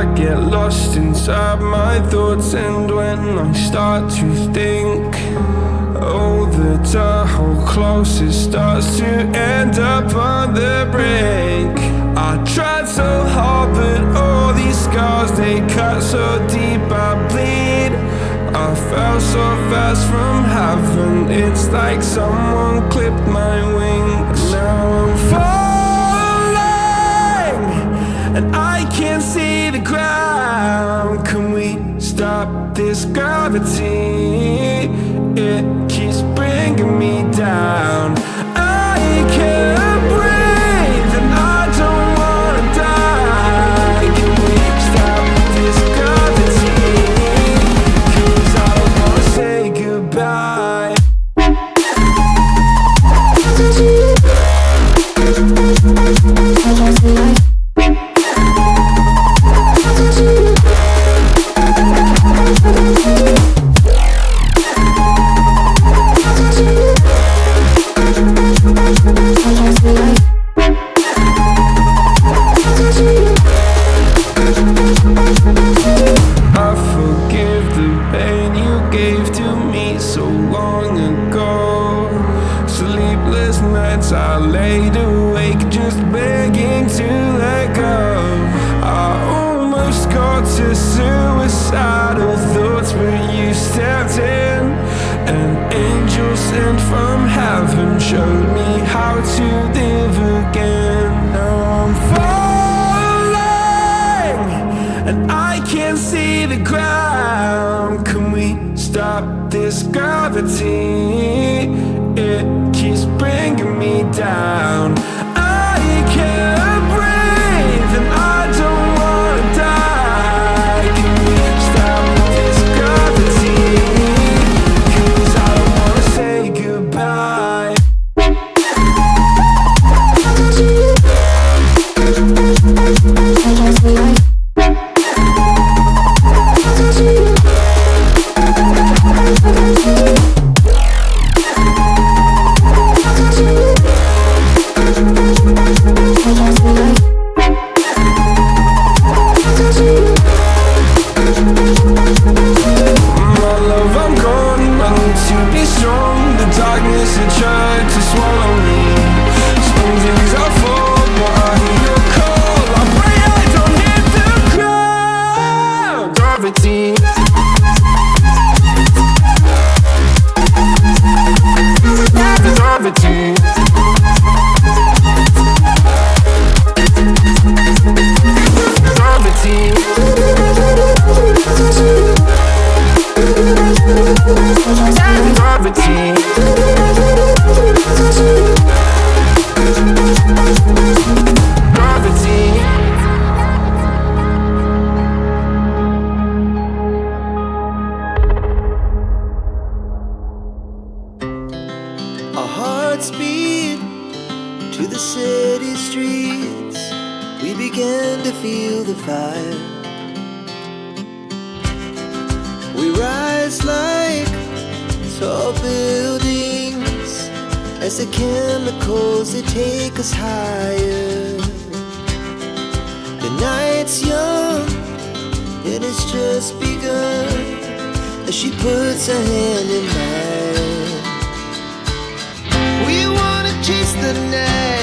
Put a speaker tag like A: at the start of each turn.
A: I get lost inside my thoughts, and when I start to think, oh, the door closest starts to end up on the brink. I tried so hard, but all these scars, they cut so deep I bleed. I fell so fast from heaven, it's like someone clipped my wings. Now I'm falling, and I can't see the ground. Can we stop this gravity? It keeps bringing me down. I can't breathe, and I don't wanna die. Can we stop this gravity? 'Cause I don't wanna say goodbye. I laid awake just begging to let go. I almost got to suicidal thoughts, but you stepped in. An angel sent from heaven showed me how to live again. Now I'm falling, and I can't see the ground. Can we stop this gravity? It keeps bringing me down. I can't breathe, and I don't wanna die. Can we stop this gravity? 'Cause I don't wanna say goodbye.
B: Our hearts beat to the city streets. We began to feel the fire. We rise like tall buildings as the chemicals, they take us higher. The night's young and it's just begun as she puts her hand in mine. We wanna chase the night.